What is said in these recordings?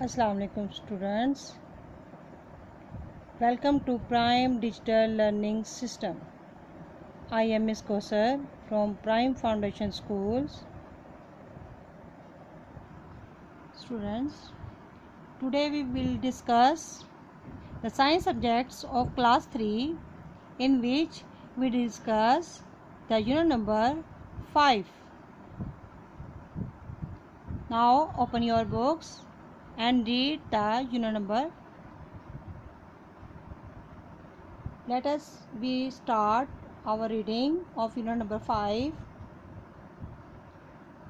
Assalamu alaikum students. Welcome to Prime Digital Learning System. I am Ms. Kosar from Prime Foundation Schools. Students, today we will discuss the science subjects of class 3 in which we discuss the unit number 5. Now open your books and read the unit number. Let us start our reading of unit number 5.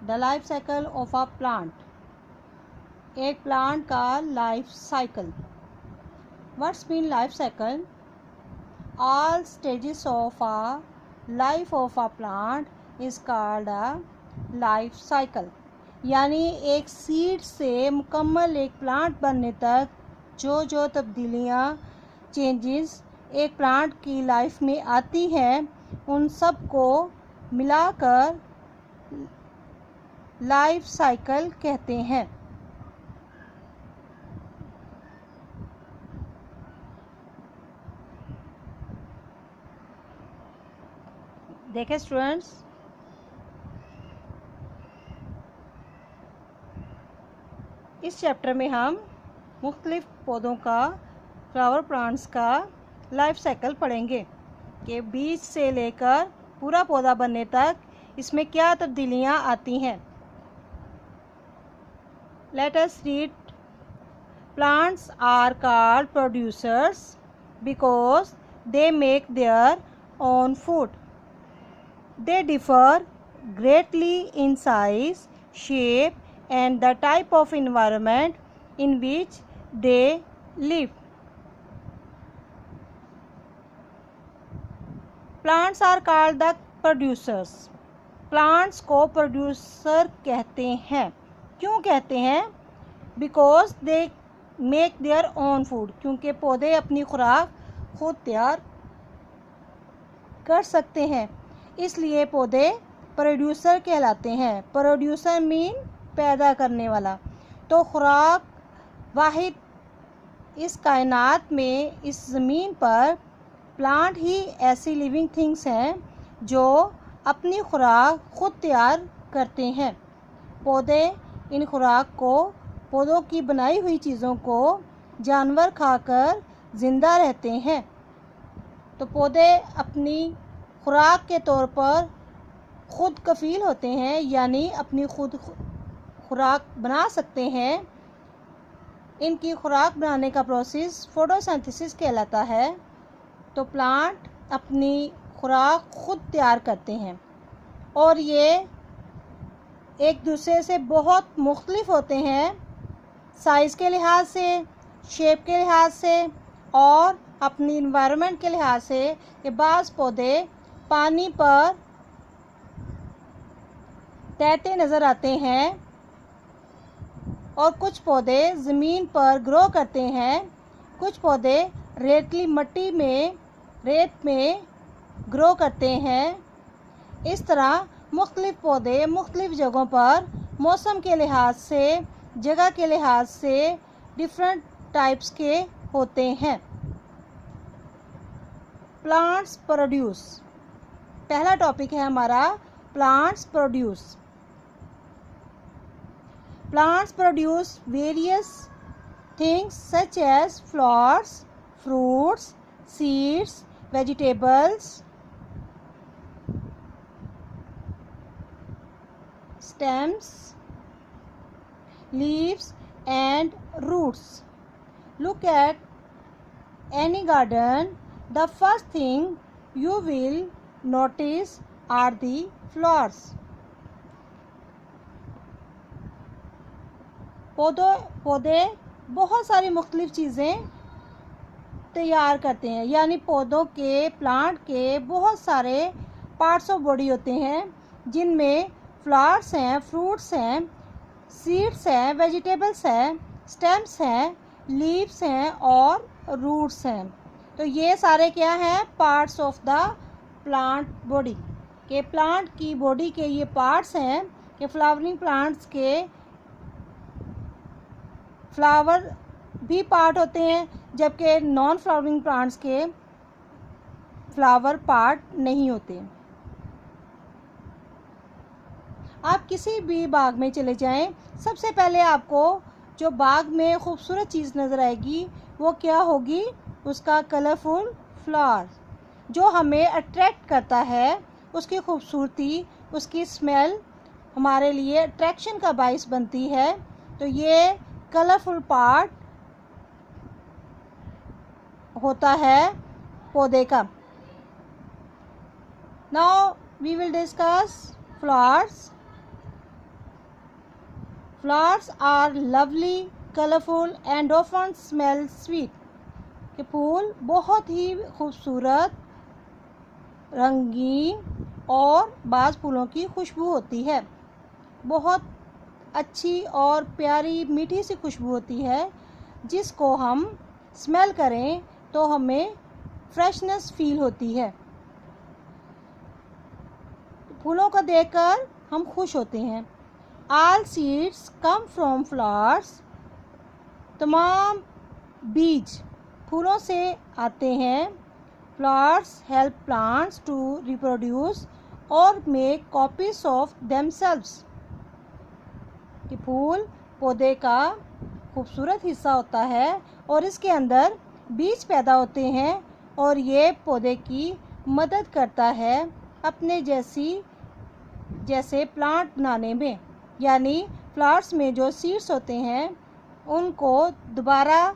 The life cycle of a plant. एक plant का life cycle. What's mean life cycle? All stages of a life of a plant is called a life cycle. यानी एक seed से मुकम्मल एक plant बनने तक जो तब्दीलियाँ चेंजेस एक प्लांट की लाइफ में आती हैं उन सब को मिलाकर लाइफ साइकिल कहते हैं. देखें स्टूडेंट्स, इस चैप्टर में हम मुख्तलिफ पौधों का, फ्लावर प्लांट्स का लाइफ साइकिल पढ़ेंगे कि बीज से लेकर पूरा पौधा बनने तक इसमें क्या तब्दीलियाँ आती हैं. Let us read. Plants are called producers because they make their own food. They differ greatly in size, shape and the type of environment in which they live. Plants are called the producers. Plants को producer कहते हैं. क्यों कहते हैं? Because they make their own food. क्योंकि पौधे अपनी खुराक खुद तैयार कर सकते हैं, इसलिए पौधे प्रोड्यूसर कहलाते हैं. प्रोड्यूसर मीन पैदा करने वाला. तो खुराक वाहिद इस कायनात में, इस ज़मीन पर प्लांट ही ऐसी लिविंग थिंग्स हैं जो अपनी खुराक खुद तैयार करते हैं. पौधे इन खुराक को, पौधों की बनाई हुई चीज़ों को जानवर खाकर ज़िंदा रहते हैं. तो पौधे अपनी खुराक के तौर पर खुद कफ़ील होते हैं, यानी अपनी खुद खुराक बना सकते हैं. इनकी खुराक बनाने का प्रोसेस फोटोसिंथेसिस कहलाता है. तो प्लांट अपनी खुराक खुद तैयार करते हैं और ये एक दूसरे से बहुत मुख्तलिफ होते हैं, साइज़ के लिहाज से, शेप के लिहाज से और अपनी इन्वायरमेंट के लिहाज से. कि बाज़ पौधे पानी पर तैरते नज़र आते हैं और कुछ पौधे ज़मीन पर ग्रो करते हैं. कुछ पौधे रेतली मिट्टी में, रेत में ग्रो करते हैं. इस तरह मुख्तलिफ पौधे मुख्तलिफ जगहों पर मौसम के लिहाज से, जगह के लिहाज से डिफरेंट टाइप्स के होते हैं. Plants produce. पहला टॉपिक है हमारा plants produce. Plants produce various things such as flowers, fruits, seeds, vegetables, stems, leaves and roots. Look at any garden. The first thing you will notice are the flowers. पौधे बहुत सारी मुख्तलिफ चीज़ें तैयार करते हैं, यानी पौधों के, प्लांट के बहुत सारे पार्ट्स ऑफ बॉडी होते हैं जिनमें फ्लावर्स हैं, फ्रूट्स हैं, सीड्स हैं, वेजिटेबल्स हैं, स्टेम्स हैं, लीव्स हैं और रूट्स हैं. तो ये सारे क्या हैं? Parts of the plant body. के प्लांट की बॉडी के ये पार्ट्स हैं कि फ्लावरिंग प्लांट्स के फ्लावर भी पार्ट होते हैं, जबकि नॉन फ्लावरिंग प्लांट्स के फ्लावर पार्ट नहीं होते। आप किसी भी बाग में चले जाएं, सबसे पहले आपको जो बाग में खूबसूरत चीज़ नज़र आएगी वो क्या होगी? उसका कलरफुल फ्लावर, जो हमें अट्रैक्ट करता है। उसकी खूबसूरती, उसकी स्मेल हमारे लिए अट्रैक्शन का बाइस बनती है। तो ये कलरफुल पार्ट होता है पौधे का। Now we will discuss flowers. Flowers are lovely, colourful and often smell sweet. के फूल बहुत ही खूबसूरत, रंगीन और बाज़ फूलों की खुशबू होती है। बहुत अच्छी और प्यारी मीठी सी खुशबू होती है, जिसको हम स्मेल करें तो हमें फ्रेशनेस फील होती है। फूलों को देखकर हम खुश होते हैं। All seeds come from flowers. तमाम बीज फूलों से आते हैं। Flowers help plants to reproduce और make copies of themselves. कि फूल पौधे का खूबसूरत हिस्सा होता है और इसके अंदर बीज पैदा होते हैं और ये पौधे की मदद करता है अपने जैसे प्लांट बनाने में। यानी फ्लावर्स में जो सीड्स होते हैं उनको दोबारा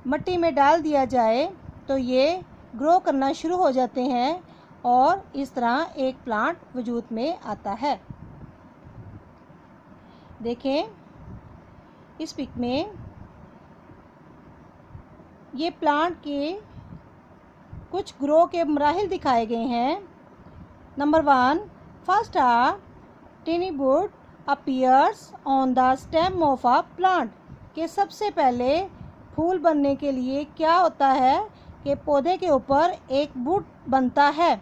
मिट्टी में डाल दिया जाए तो ये ग्रो करना शुरू हो जाते हैं और इस तरह एक प्लांट वजूद में आता है। देखें इस पिक में ये प्लांट के कुछ ग्रो के मराहिल दिखाए गए हैं। Number 1, first tiny bud appears on the stem of a plant। के सबसे पहले फूल बनने के लिए क्या होता है कि पौधे के ऊपर एक बुड बनता है।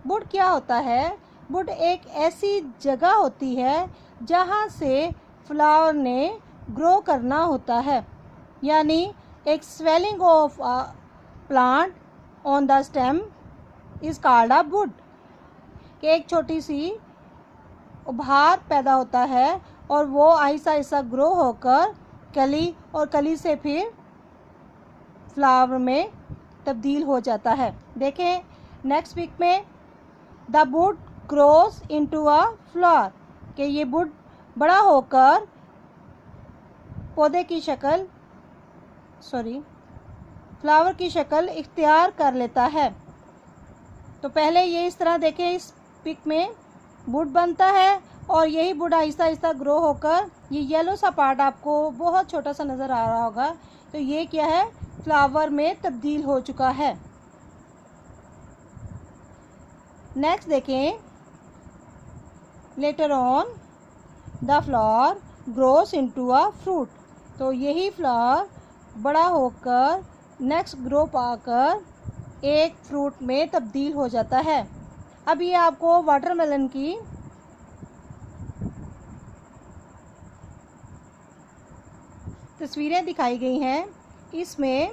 बुड क्या होता है? बुड एक ऐसी जगह होती है जहाँ से फ्लावर ने ग्रो करना होता है। यानी एक swelling of a plant on the stem is called a bud. कि एक छोटी सी उभार पैदा होता है और वो आहिस्ता आहिस्ता ग्रो होकर कली और कली से फिर फ्लावर में तब्दील हो जाता है। देखें नेक्स्ट पिक में, the bud grows into a flower. कि ये बुड बड़ा होकर पौधे की शक्ल फ्लावर की शक्ल इख्तियार कर लेता है। तो पहले ये इस तरह देखें, इस पिक में बुड बनता है और यही बुड आहिस्ता आहिस्ता ग्रो होकर ये येलो सा पार्ट आपको बहुत छोटा सा नज़र आ रहा होगा, तो ये क्या है? फ्लावर में तब्दील हो चुका है। नेक्स्ट देखें, later on the flower grows into a fruit. तो यही फ्लावर बड़ा होकर नेक्स्ट ग्रो पाकर एक फ्रूट में तब्दील हो जाता है। अब ये आपको वाटरमेलन की तस्वीरें दिखाई गई हैं। इसमें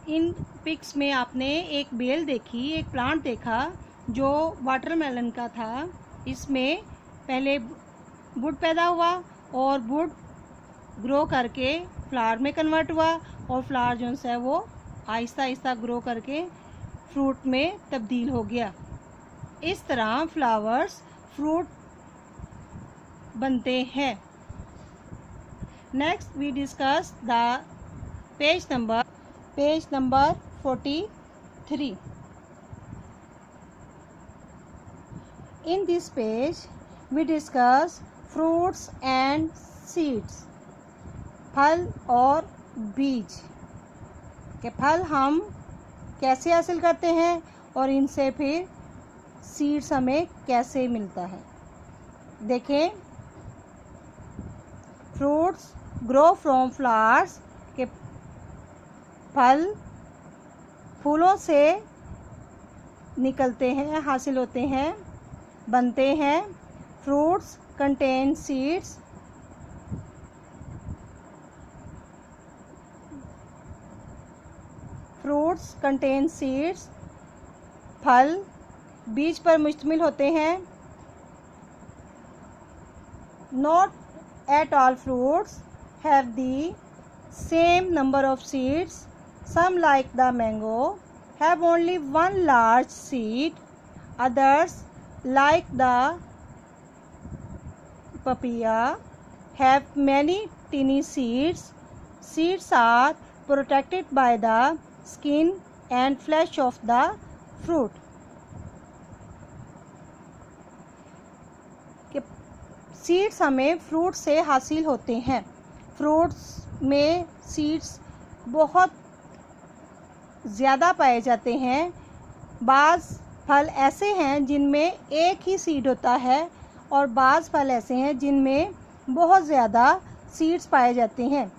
इन पिक्स में आपने एक बेल देखी, एक प्लांट देखा जो वाटरमेलन का था। इसमें पहले बुड पैदा हुआ और बुड ग्रो करके फ्लावर में कन्वर्ट हुआ और फ्लावर जो है वो आहिस्ता आहिस्ता ग्रो करके फ्रूट में तब्दील हो गया। इस तरह फ्लावर्स फ्रूट बनते हैं। Next we discuss the page number 43। In this page we discuss fruits and seeds. फल और बीज के फल हम कैसे हासिल करते हैं और इनसे फिर सीड्स हमें कैसे मिलता है। देखें, फ्रूट्स ग्रो फ्रॉम फ्लावर्स। के फल फूलों से निकलते हैं, हासिल होते हैं, बनते हैं। Fruits contain seeds fruits contain seeds, फल बीज पर मुश्तमिल होते हैं। Not at all fruits have the same number of seeds, some like the mango have only one large seed, others like the papaya have many tiny seeds. Seeds are protected by the skin and flesh of the fruit. Seeds हमें fruit से हासिल होते हैं। Fruits में seeds बहुत ज़्यादा पाए जाते हैं। बाज़ फल ऐसे हैं जिनमें एक ही सीड होता है और बाज़ फल ऐसे हैं जिनमें बहुत ज़्यादा सीड्स पाए जाते हैं।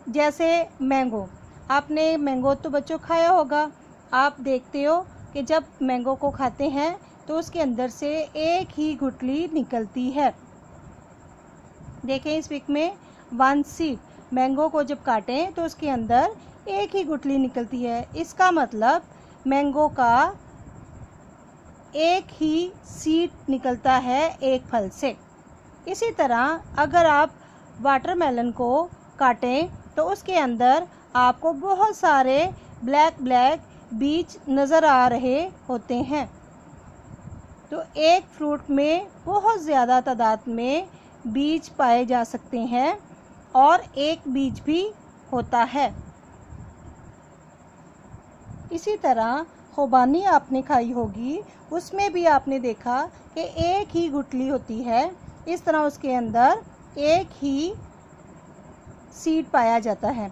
जैसे मैंगो, आपने मैंगो तो बच्चों खाया होगा। आप देखते हो कि जब मैंगो को खाते हैं तो उसके अंदर से एक ही गुठली निकलती है। देखें इस पिक में वन सीड, मैंगो को जब काटें तो उसके अंदर एक ही गुठली निकलती है। इसका मतलब मैंगो का एक ही सीड निकलता है एक फल से। इसी तरह अगर आप वाटरमेलन को काटें तो उसके अंदर आपको बहुत सारे ब्लैक बीज नज़र आ रहे होते हैं। तो एक फ्रूट में बहुत ज़्यादा तादाद में बीज पाए जा सकते हैं और एक बीज भी होता है। इसी तरह खुबानी आपने खाई होगी, उसमें भी आपने देखा कि एक ही गुठली होती है। इस तरह उसके अंदर एक ही सीड पाया जाता है।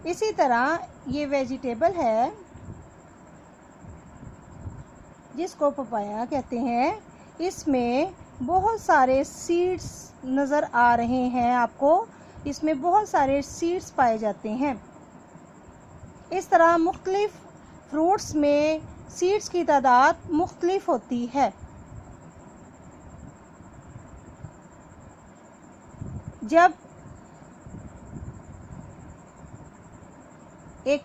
इसी तरह ये वेजिटेबल है जिसको पपाया कहते हैं, इसमें बहुत सारे सीड्स नज़र आ रहे हैं आपको। इसमें बहुत सारे सीड्स पाए जाते हैं। इस तरह मुख्तलिफ फ्रूट्स में सीड्स की तादाद मुख्तलिफ होती है। जब एक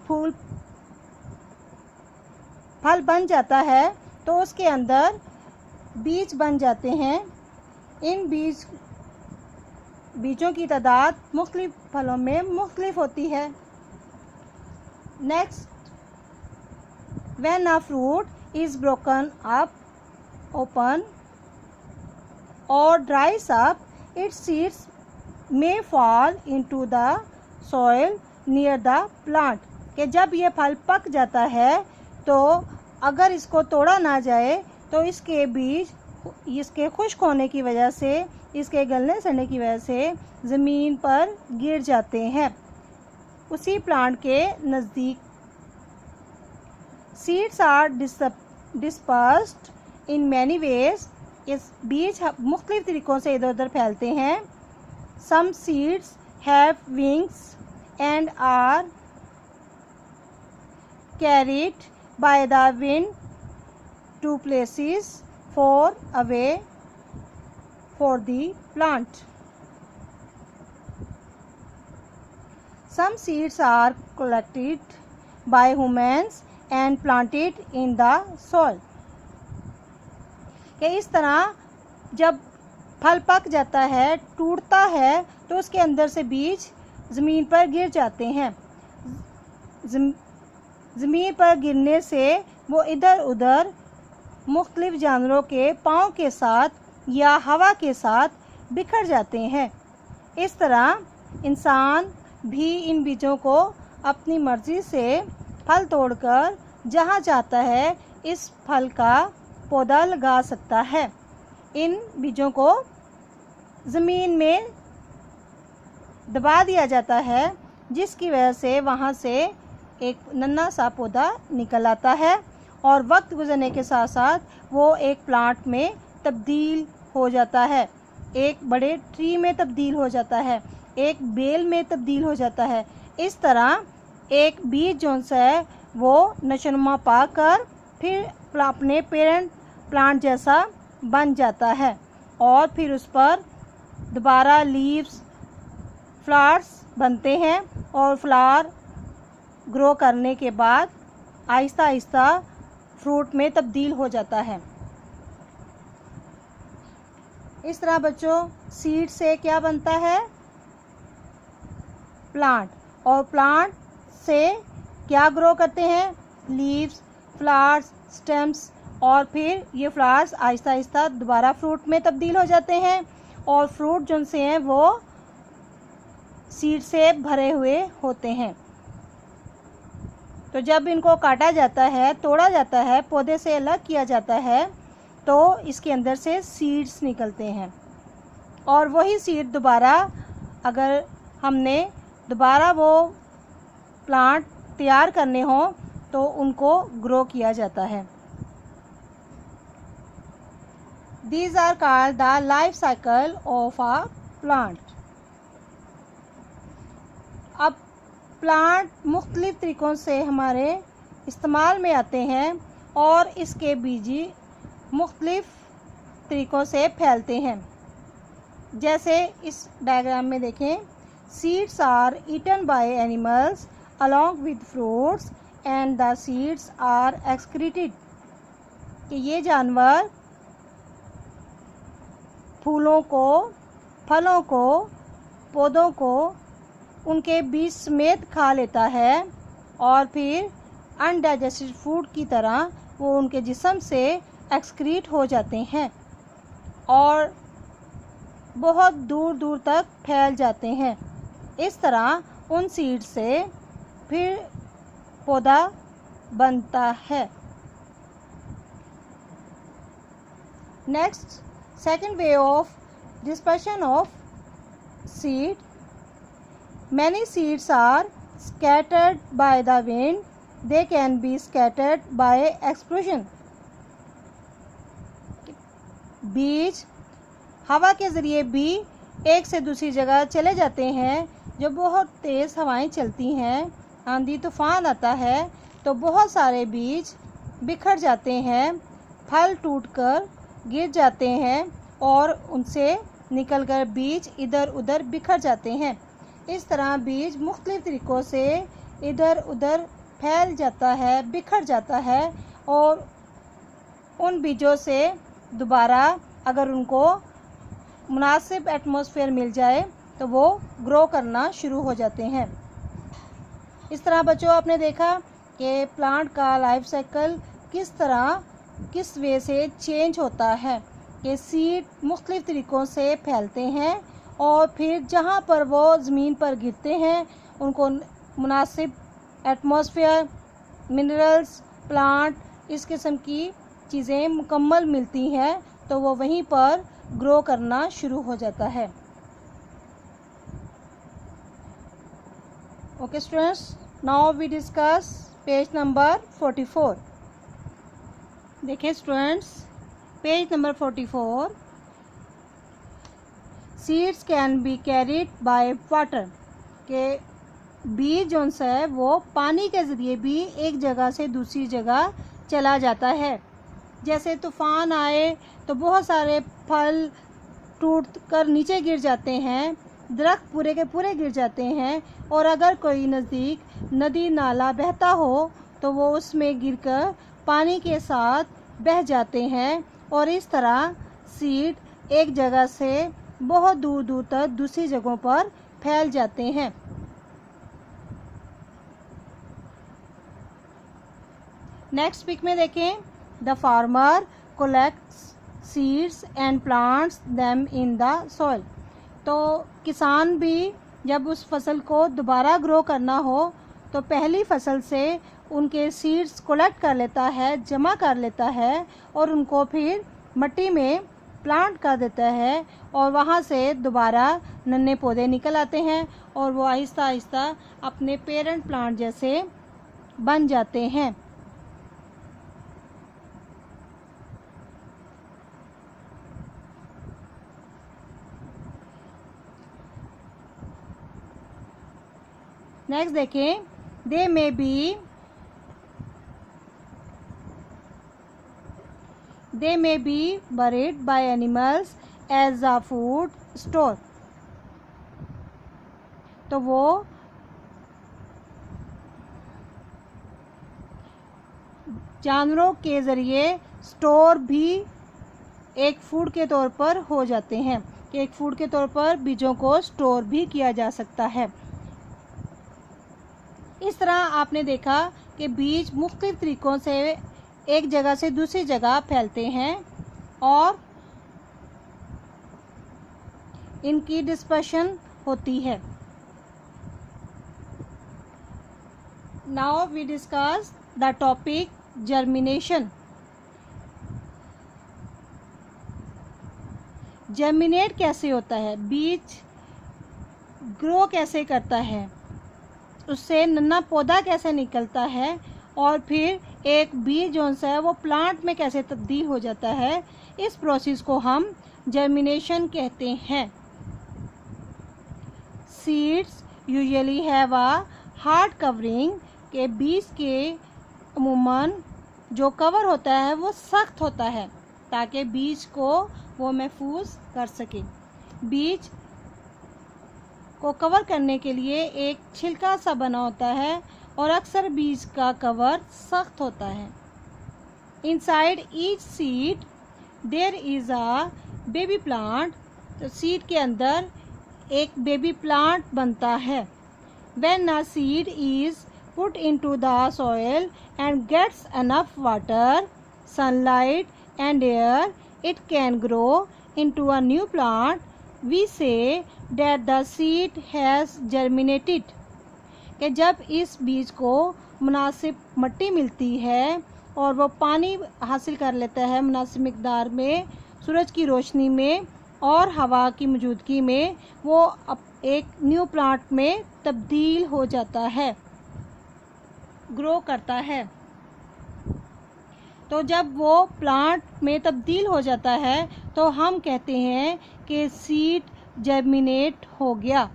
फल बन जाता है तो उसके अंदर बीज बन जाते हैं। इन बीजों की तादाद मुख्तलिफ फलों में मुख्तलिफ होती है। Next, when a fruit is broken up, open or dries up, its seeds may fall into the soil near the plant. कि जब ये फल पक जाता है तो अगर इसको तोड़ा ना जाए तो इसके बीज इसके खुश्क होने की वजह से, इसके गलने सड़ने की वजह से ज़मीन पर गिर जाते हैं उसी प्लांट के नज़दीक। Seeds are dispersed in many ways, इस बीज मुख्तलिफ तरीक़ों से इधर उधर फैलते हैं। Some seeds have wings and are carried by the wind to places far away for the plant. Some seeds are collected by humans and planted in the soil. कि इस तरह जब फल पक जाता है, टूटता है, तो उसके अंदर से बीज ज़मीन पर गिर जाते हैं। ज़मीन पर गिरने से वो इधर उधर मुख्तलिफ जानवरों के पाँव के साथ या हवा के साथ बिखर जाते हैं। इस तरह इंसान भी इन बीजों को अपनी मर्ज़ी से फल तोड़कर जहाँ चाहता है इस फल का पौधा लगा सकता है। इन बीजों को ज़मीन में दबा दिया जाता है जिसकी वजह से वहाँ से एक नन्हा सा पौधा निकल आता है और वक्त गुजरने के साथ साथ वो एक प्लांट में तब्दील हो जाता है, एक बड़े ट्री में तब्दील हो जाता है, एक बेल में तब्दील हो जाता है। इस तरह एक बीज जो है वो नशोनुमा पाकर फिर अपने पेरेंट प्लांट जैसा बन जाता है और फिर उस पर दोबारा लीव्स फ्लावर्स बनते हैं और फ्लावर ग्रो करने के बाद आहिस्ता आहिस्ता फ्रूट में तब्दील हो जाता है। इस तरह बच्चों सीड से क्या बनता है? प्लांट। और प्लांट से क्या ग्रो करते हैं? लीव्स, फ्लावर्स, स्टेम्स, और फिर ये फ्लावर्स आहिस्ता आहिस्ता दोबारा फ्रूट में तब्दील हो जाते हैं और फ्रूट जो से हैं वो सीड से भरे हुए होते हैं। तो जब इनको काटा जाता है, तोड़ा जाता है, पौधे से अलग किया जाता है, तो इसके अंदर से सीड्स निकलते हैं और वही सीड दोबारा अगर हमने दोबारा वो प्लांट तैयार करने हो तो उनको ग्रो किया जाता है। These are called the life cycle of a plant. अब प्लांट मुख्तलिफ तरीक़ों से हमारे इस्तेमाल में आते हैं और इसके बीज मुख्तलिफ तरीक़ों से फैलते हैं। जैसे इस डायग्राम में देखें, seeds are eaten by animals along with fruits and the seeds are excreted. कि ये जानवर फूलों को, फलों को, पौधों को उनके बीज समेत खा लेता है और फिर अनडाइजेस्टेड फूड की तरह वो उनके जिस्म से एक्सक्रीट हो जाते हैं और बहुत दूर दूर तक फैल जाते हैं। इस तरह उन सीड से फिर पौधा बनता है। Next, second way of dispersion of seed. Many seeds are scattered by the wind. They can be scattered by explosion. बीज हवा के ज़रिए भी एक से दूसरी जगह चले जाते हैं। जब बहुत तेज़ हवाएं चलती हैं, आंधी तूफान आता है, तो बहुत सारे बीज बिखर जाते हैं, फल टूटकर गिर जाते हैं और उनसे निकलकर बीज इधर उधर बिखर जाते हैं। इस तरह बीज मुख्तलिफ तरीक़ों से इधर उधर फैल जाता है, बिखर जाता है और उन बीजों से दोबारा अगर उनको मुनासिब एटमॉस्फेयर मिल जाए तो वो ग्रो करना शुरू हो जाते हैं। इस तरह बच्चों आपने देखा कि प्लांट का लाइफ साइकिल किस वे से चेंज होता है कि सीड मुख्तलिफ तरीक़ों से फैलते हैं और फिर जहाँ पर वो ज़मीन पर गिरते हैं उनको मुनासिब एटमॉस्फेयर, मिनरल्स, प्लांट इस किस्म की चीज़ें मुकम्मल मिलती हैं तो वो वहीं पर ग्रो करना शुरू हो जाता है। Okay students, now we discuss page number 44। देखिए students, page number 44, seeds can be carried by water. के बीज जो है वो पानी के ज़रिए भी एक जगह से दूसरी जगह चला जाता है। जैसे तूफ़ान आए तो बहुत सारे फल टूट कर नीचे गिर जाते हैं, दरख्त पूरे के पूरे गिर जाते हैं और अगर कोई नज़दीक नदी नाला बहता हो तो वो उसमें गिरकर पानी के साथ बह जाते हैं और इस तरह सीड एक जगह से बहुत दूर दूर तक दूसरी जगहों पर फैल जाते हैं। नेक्स्ट पिक में देखें, the farmer collects seeds and plants them in the soil. तो किसान भी जब उस फसल को दोबारा ग्रो करना हो तो पहली फसल से उनके सीड्स कलेक्ट कर लेता है, जमा कर लेता है और उनको फिर मिट्टी में प्लांट कर देता है और वहाँ से दोबारा नन्हे पौधे निकल आते हैं और वो आहिस्ता आहिस्ता अपने पेरेंट प्लांट जैसे बन जाते हैं। नेक्स्ट देखें, they may be buried by animals as a food store। तो वो जानवरों के ज़रिए स्टोर भी एक फूड के तौर पर हो जाते हैं, कि एक फूड के तौर पर बीजों को स्टोर भी किया जा सकता है। इस तरह आपने देखा कि बीज मुख्तलिफ तरीक़ों से एक जगह से दूसरी जगह फैलते हैं और इनकी डिस्पर्शन होती है। Now we discuss the topic germination. Germinate कैसे होता है, बीज ग्रो कैसे करता है, उससे नन्हा पौधा कैसे निकलता है और फिर एक बीज जो है वो प्लांट में कैसे तब्दील हो जाता है, इस प्रोसेस को हम जर्मिनेशन कहते हैं। Seeds usually have a hard covering, के बीज के अमूमन जो कवर होता है वो सख्त होता है ताकि बीज को वो महफूज कर सके। बीज को कवर करने के लिए एक छिलका सा बना होता है और अक्सर बीज का कवर सख्त होता है। Inside each seed there is a baby plant, तो सीड के अंदर एक बेबी प्लांट बनता है। When a seed is put into the soil and gets enough water, sunlight and air, it can grow into a new plant. We say that the seed has germinated. कि जब इस बीज को मुनासिब मिट्टी मिलती है और वो पानी हासिल कर लेता है मुनासिब मिकदार में, सूरज की रोशनी में और हवा की मौजूदगी में, वो एक न्यू प्लांट में तब्दील हो जाता है, ग्रो करता है। तो जब वो प्लांट में तब्दील हो जाता है तो हम कहते हैं कि सीड जर्मिनेट हो गया।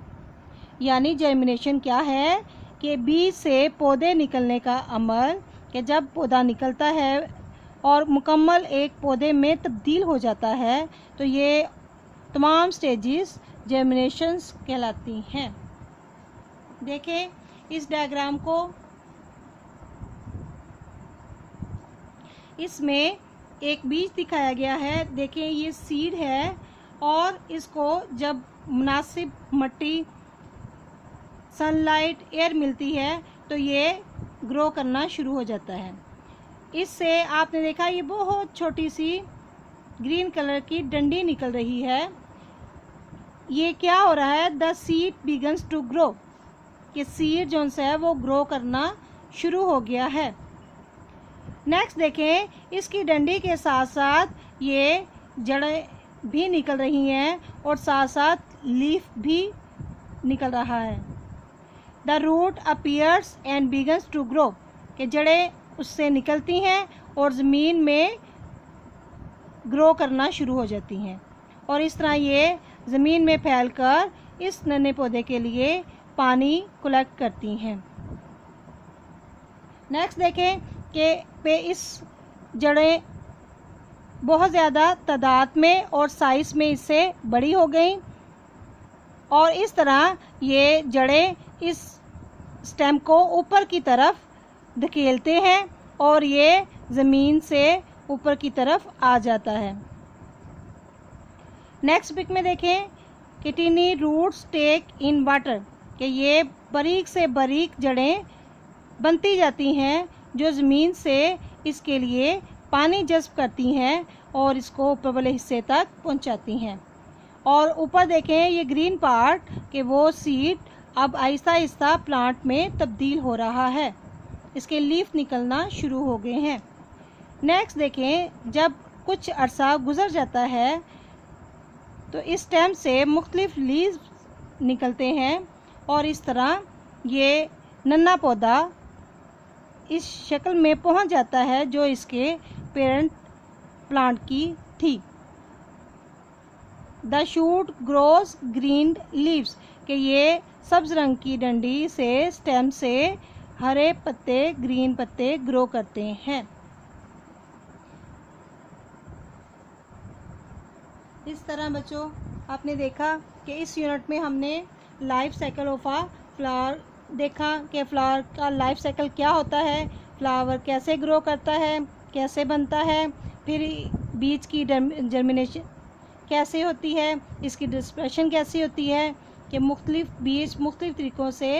यानी जर्मिनेशन क्या है कि बीज से पौधे निकलने का अमल, कि जब पौधा निकलता है और मुकम्मल एक पौधे में तब्दील हो जाता है तो ये तमाम स्टेजेस जर्मिनेशंस कहलाती हैं। देखें इस डायग्राम को, इसमें एक बीज दिखाया गया है। देखिए ये सीड है और इसको जब मुनासिब मिट्टी, सनलाइट, एयर मिलती है तो ये ग्रो करना शुरू हो जाता है। इससे आपने देखा ये बहुत छोटी सी ग्रीन कलर की डंडी निकल रही है। ये क्या हो रहा है, the seed begins to grow, कि सीड जो है वो ग्रो करना शुरू हो गया है। नेक्स्ट देखें, इसकी डंडी के साथ साथ ये जड़ें भी निकल रही हैं और साथ साथ लीफ भी निकल रहा है। The root appears and begins to grow, कि जड़ें उससे निकलती हैं और ज़मीन में ग्रो करना शुरू हो जाती हैं और इस तरह ये ज़मीन में फैलकर इस नन्हे पौधे के लिए पानी कलेक्ट करती हैं। नेक्स्ट देखें कि पे इस जड़ें बहुत ज़्यादा तादाद में और साइज़ में इससे बड़ी हो गई और इस तरह ये जड़ें इस स्टेम को ऊपर की तरफ धकेलते हैं और ये ज़मीन से ऊपर की तरफ आ जाता है। नेक्स्ट पिक में देखें कि tiny roots take in water, कि ये बारीक से बारीक जड़ें बनती जाती हैं जो ज़मीन से इसके लिए पानी जज़्ब करती हैं और इसको ऊपर वाले हिस्से तक पहुंचाती हैं। और ऊपर देखें ये ग्रीन पार्ट, कि वो सीड अब आहिस्ता आहिस्ता प्लांट में तब्दील हो रहा है, इसके लीफ निकलना शुरू हो गए हैं। नेक्स्ट देखें, जब कुछ अरसा गुज़र जाता है तो इस स्टेम से मुख्तलिफ लीव्स निकलते हैं और इस तरह ये नन्हा पौधा इस शक्ल में पहुंच जाता है जो इसके पेरेंट प्लांट की थी। The shoot grows green leaves, कि ये सब्ज रंग की डंडी से स्टेम से हरे पत्ते, ग्रीन पत्ते ग्रो करते हैं। इस तरह बच्चों आपने देखा कि इस यूनिट में हमने life cycle of a flower देखा कि फ्लावर का लाइफ साइकिल क्या होता है फ्लावर कैसे ग्रो करता है, कैसे बनता है, फिर बीज की जर्मिनेशन कैसे होती है, इसकी डिस्पर्शन कैसी होती है कि मुख्तलिफ बीज मुख्तलिफ तरीक़ों से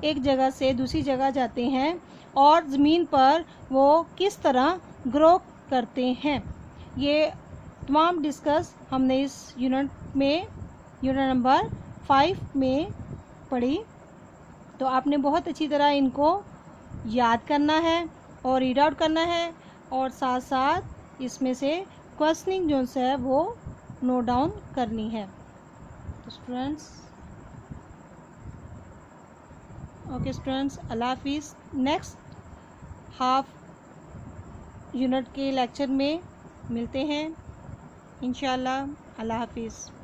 एक जगह से दूसरी जगह जाते हैं और ज़मीन पर वो किस तरह ग्रो करते हैं। ये तमाम डिस्कस हमने इस यूनिट नंबर 5 में पढ़ी। तो आपने बहुत अच्छी तरह इनको याद करना है और रीड आउट करना है और साथ साथ इसमें से क्वेश्चनिंग जो है वो नोट डाउन करनी है। तो स्टूडेंट्स, ओके स्टूडेंट्स, अल्लाह हाफिज़। नेक्स्ट हाफ यूनिट के लेक्चर में मिलते हैं इंशाल्लाह। अल्लाह हाफिज़।